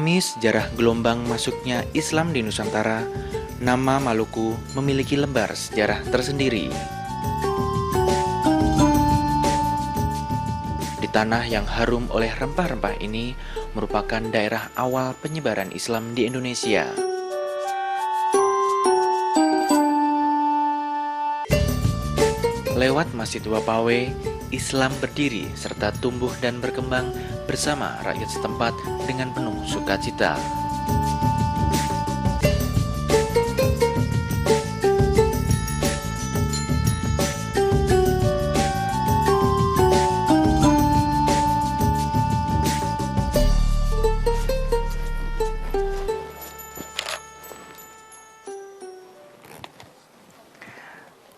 Memahami sejarah gelombang masuknya Islam di Nusantara, nama Maluku memiliki lembar sejarah tersendiri. Di tanah yang harum oleh rempah-rempah ini merupakan daerah awal penyebaran Islam di Indonesia. Lewat Masjid Wapawe, Islam berdiri serta tumbuh dan berkembang bersama rakyat setempat dengan penuh sukacita.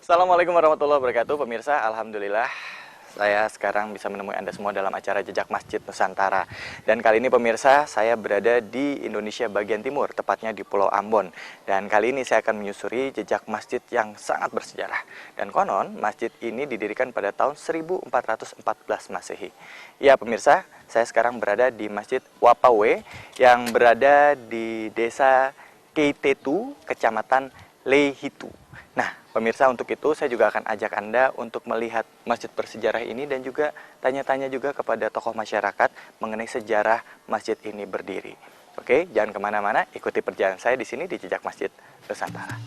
Assalamualaikum warahmatullahi wabarakatuh, pemirsa. Alhamdulillah, saya sekarang bisa menemui Anda semua dalam acara Jejak Masjid Nusantara. Dan kali ini pemirsa, saya berada di Indonesia bagian timur, tepatnya di Pulau Ambon. Dan kali ini saya akan menyusuri jejak masjid yang sangat bersejarah. Dan konon, masjid ini didirikan pada tahun 1414 Masehi. Ya pemirsa, saya sekarang berada di Masjid Wapawe yang berada di Desa Keitetu, Kecamatan Lehitu. Nah, pemirsa, untuk itu saya juga akan ajak Anda untuk melihat masjid bersejarah ini dan juga tanya-tanya juga kepada tokoh masyarakat mengenai sejarah masjid ini berdiri. Oke, jangan kemana-mana, ikuti perjalanan saya di sini di Jejak Masjid Nusantara.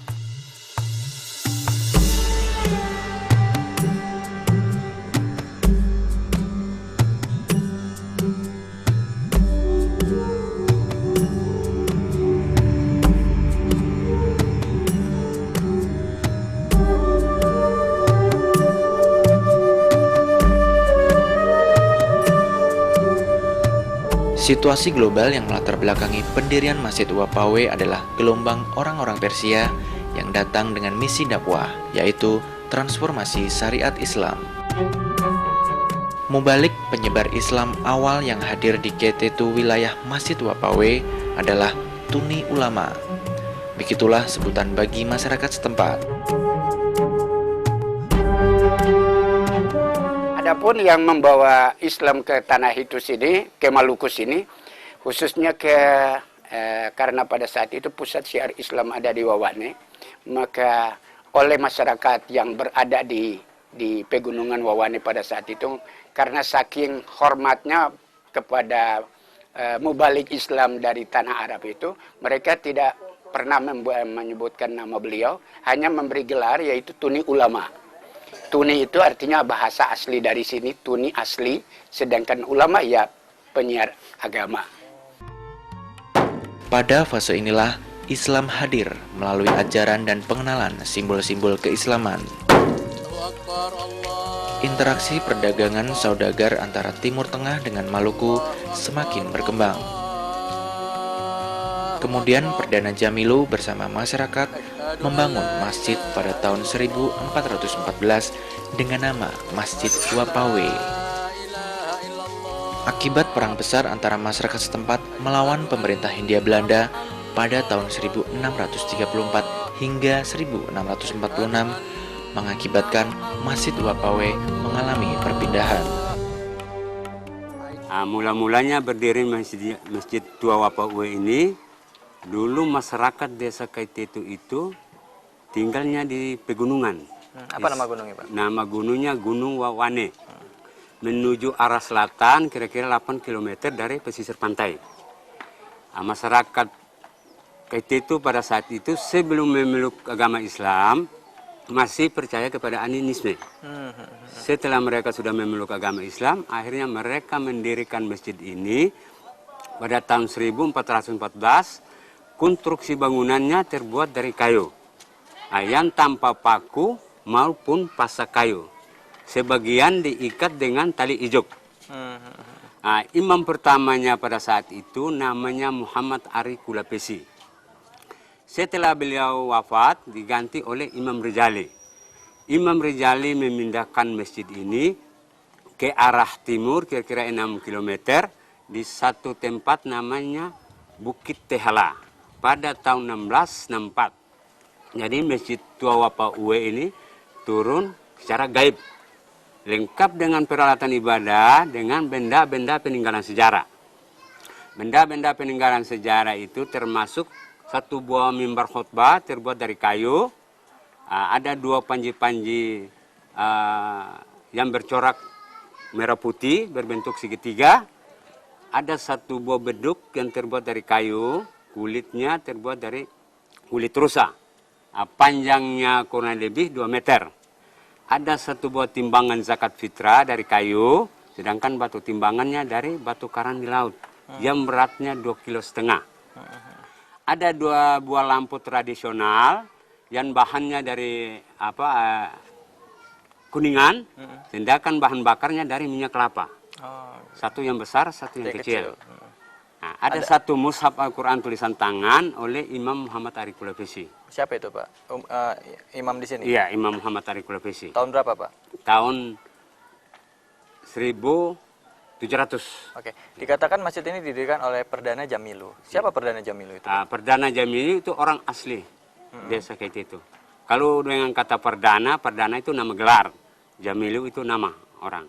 Situasi global yang melatar belakangi pendirian Masjid Wapawe adalah gelombang orang-orang Persia yang datang dengan misi dakwah, yaitu transformasi syariat Islam. Mubalik penyebar Islam awal yang hadir di Keitetu wilayah Masjid Wapawe adalah Tuni Ulama. Begitulah sebutan bagi masyarakat setempat. Adapun yang membawa Islam ke tanah itu sini, ke Maluku sini, khususnya karena pada saat itu pusat syiar Islam ada di Wawane, maka oleh masyarakat yang berada di pegunungan Wawane pada saat itu, karena saking hormatnya kepada mubalik Islam dari tanah Arab itu, mereka tidak pernah menyebutkan nama beliau, hanya memberi gelar yaitu Tuni Ulama. Tuni itu artinya bahasa asli dari sini, Tuni asli, sedangkan ulama ya penyiar agama. Pada fase inilah Islam hadir melalui ajaran dan pengenalan simbol-simbol keislaman. Interaksi perdagangan saudagar antara Timur Tengah dengan Maluku semakin berkembang. Kemudian Perdana Jamilu bersama masyarakat membangun masjid pada tahun 1414 dengan nama Masjid Wapawe. Akibat perang besar antara masyarakat setempat melawan pemerintah Hindia Belanda pada tahun 1634 hingga 1646 mengakibatkan Masjid Wapawe mengalami perpindahan. Mula-mulanya berdiri Masjid Tua Wapawe ini, dulu masyarakat desa Keitetu itu tinggalnya di pegunungan. Apa nama gunungnya, Pak? Nama gunungnya Gunung Wawane. Menuju arah selatan kira-kira 8 km dari pesisir pantai. Masyarakat Keitetu pada saat itu sebelum memeluk agama Islam masih percaya kepada animisme. Setelah mereka sudah memeluk agama Islam, akhirnya mereka mendirikan masjid ini pada tahun 1414. Konstruksi bangunannya terbuat dari kayu, yang tanpa paku maupun pasak kayu. Sebagian diikat dengan tali ijuk. Imam pertamanya pada saat itu namanya Muhammad Ari Kulapesi. Setelah beliau wafat diganti oleh Imam Rijali. Imam Rijali memindahkan masjid ini ke arah timur kira-kira 6 km di satu tempat namanya Bukit Tehala pada tahun 1664. Jadi Masjid Tua Wapawe ini turun secara gaib, lengkap dengan peralatan ibadah, dengan benda-benda peninggalan sejarah. Benda-benda peninggalan sejarah itu termasuk satu buah mimbar khutbah terbuat dari kayu. Ada 2 panji-panji yang bercorak merah putih berbentuk segitiga. Ada 1 buah beduk yang terbuat dari kayu, kulitnya terbuat dari kulit rusa. Panjangnya kurang lebih 2 meter. Ada 1 buah timbangan zakat fitrah dari kayu, sedangkan batu timbangannya dari batu karang di laut yang beratnya 2,5 kilo. Ada 2 buah lampu tradisional yang bahannya dari kuningan, sedangkan bahan bakarnya dari minyak kelapa. Satu yang besar, satu yang kecil. Nah, ada 1 mushaf Al-Quran tulisan tangan oleh Imam Muhammad Arif Kulafesi. Siapa itu Pak? Imam di sini? Iya, Imam Muhammad Arif Kulafesi. Tahun berapa Pak? Tahun 1700. Oke, dikatakan masjid ini didirikan oleh Perdana Jamilu. Siapa Perdana Jamilu itu? Perdana Jamilu itu orang asli desa kayak itu. Kalau dengan kata perdana, perdana itu nama gelar. Jamilu itu nama orang.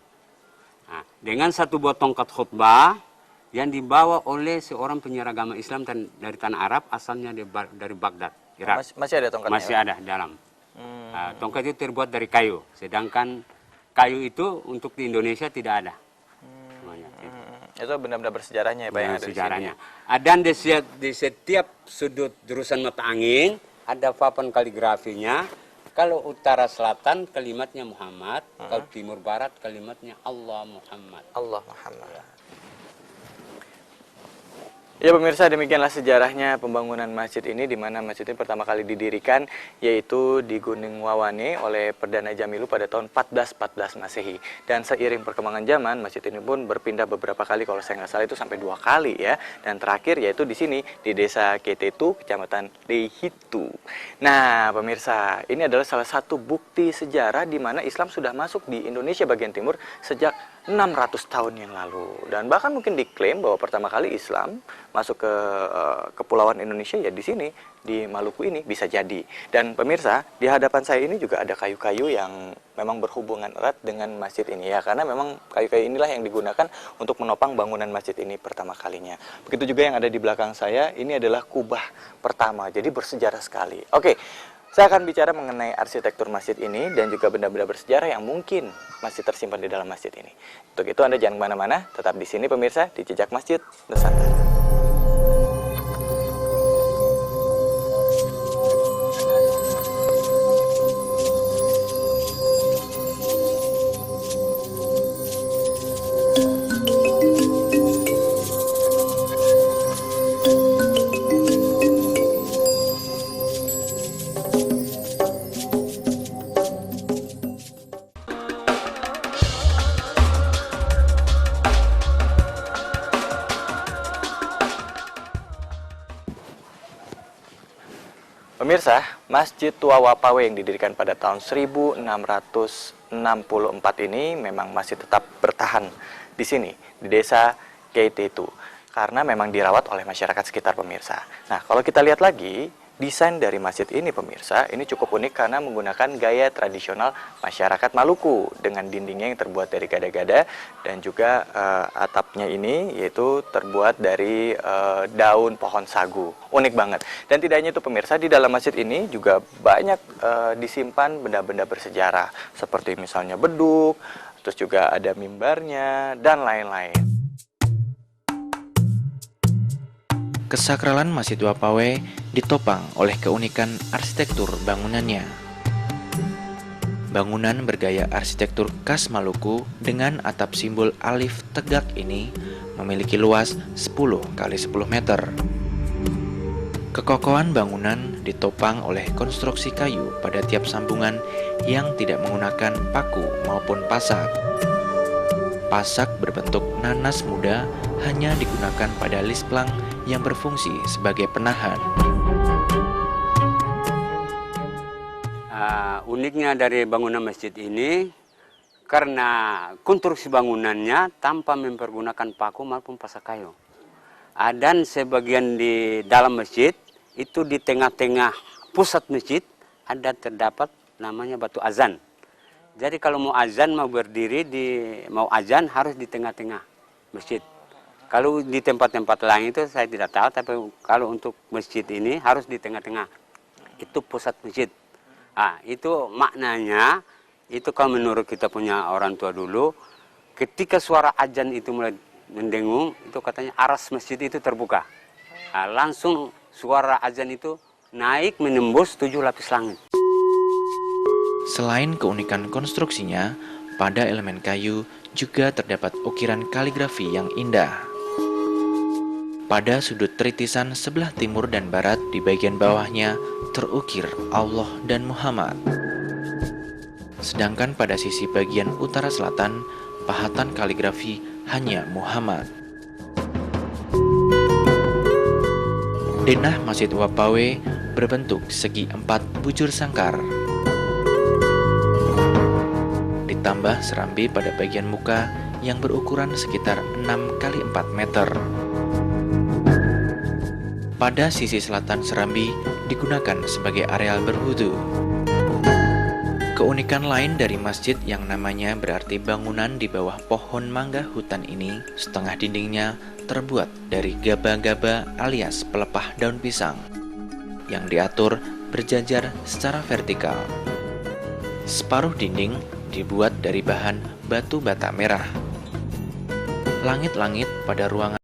Nah, dengan 1 buah tongkat khutbah yang dibawa oleh seorang penyiar agama Islam dari tanah Arab, asalnya dari Baghdad, Irak. Masih ada tongkatnya? Masih ada dalam. Tongkat itu terbuat dari kayu, sedangkan kayu itu untuk di Indonesia tidak ada. Itu benda-benda bersejarahnya ya Pak yang ada Sejarahnya. Dan di setiap sudut jurusan mata angin ada papan kaligrafinya. Kalau utara selatan kalimatnya Muhammad, kalau timur barat kalimatnya Allah Muhammad. Allah Muhammad. Ya pemirsa, demikianlah sejarahnya pembangunan masjid ini, di mana masjid ini pertama kali didirikan yaitu di Gunung Wawane oleh Perdana Jamilu pada tahun 1414 Masehi. Dan seiring perkembangan zaman, masjid ini pun berpindah beberapa kali, kalau saya nggak salah itu sampai 2 kali ya. Dan terakhir yaitu di sini di Desa Ketetu, Kecamatan Lehitu. Nah pemirsa, ini adalah salah satu bukti sejarah di mana Islam sudah masuk di Indonesia bagian timur sejak 600 tahun yang lalu. Dan bahkan mungkin diklaim bahwa pertama kali Islam masuk ke kepulauan Indonesia ya di sini, di Maluku ini, bisa jadi. Dan pemirsa, di hadapan saya ini juga ada kayu-kayu yang memang berhubungan erat dengan masjid ini ya, karena memang kayu-kayu inilah yang digunakan untuk menopang bangunan masjid ini pertama kalinya. Begitu juga yang ada di belakang saya, ini adalah kubah pertama, jadi bersejarah sekali. Oke, saya akan bicara mengenai arsitektur masjid ini dan juga benda-benda bersejarah yang mungkin masih tersimpan di dalam masjid ini. Untuk itu Anda jangan kemana-mana, tetap di sini pemirsa, di Jejak Masjid Nusantara. Pemirsa, Masjid Tua Wapawe yang didirikan pada tahun 1664 ini memang masih tetap bertahan di sini, di Desa Keitetu, karena memang dirawat oleh masyarakat sekitar pemirsa. Nah, kalau kita lihat lagi, desain dari masjid ini pemirsa, ini cukup unik karena menggunakan gaya tradisional masyarakat Maluku dengan dindingnya yang terbuat dari gada-gada dan juga atapnya ini yaitu terbuat dari daun pohon sagu. Unik banget. Dan tidak hanya itu pemirsa, di dalam masjid ini juga banyak disimpan benda-benda bersejarah seperti misalnya beduk, terus juga ada mimbarnya dan lain-lain. Kesakralan Masjid Wapawe ditopang oleh keunikan arsitektur bangunannya. Bangunan bergaya arsitektur khas Maluku dengan atap simbol alif tegak ini memiliki luas 10 kali 10 meter. Kekokohan bangunan ditopang oleh konstruksi kayu pada tiap sambungan yang tidak menggunakan paku maupun pasak. Pasak berbentuk nanas muda hanya digunakan pada lisplang yang berfungsi sebagai penahan. Uniknya dari bangunan masjid ini, karena konstruksi bangunannya tanpa mempergunakan paku maupun pasak kayu. Dan sebagian di dalam masjid, itu di tengah-tengah pusat masjid, ada terdapat namanya batu azan. Jadi kalau mau azan, mau berdiri, mau azan harus di tengah-tengah masjid. Kalau di tempat-tempat lain itu saya tidak tahu, tapi kalau untuk masjid ini harus di tengah-tengah. Itu pusat masjid. Ah, itu maknanya, itu kalau menurut kita punya orang tua dulu, ketika suara azan itu mulai mendengung, itu katanya aras masjid itu terbuka. Nah, langsung suara azan itu naik menembus 7 lapis langit. Selain keunikan konstruksinya, pada elemen kayu juga terdapat ukiran kaligrafi yang indah. Pada sudut tritisan sebelah timur dan barat di bagian bawahnya terukir Allah dan Muhammad. Sedangkan pada sisi bagian utara selatan, pahatan kaligrafi hanya Muhammad. Denah Masjid Wapawe berbentuk segi 4 bujur sangkar. Ditambah serambi pada bagian muka yang berukuran sekitar 6 x 4 meter. Pada sisi selatan serambi digunakan sebagai areal berwudu. Keunikan lain dari masjid yang namanya berarti bangunan di bawah pohon mangga hutan ini, setengah dindingnya terbuat dari gaba-gaba alias pelepah daun pisang yang diatur berjajar secara vertikal. Separuh dinding dibuat dari bahan batu bata merah. Langit-langit pada ruangan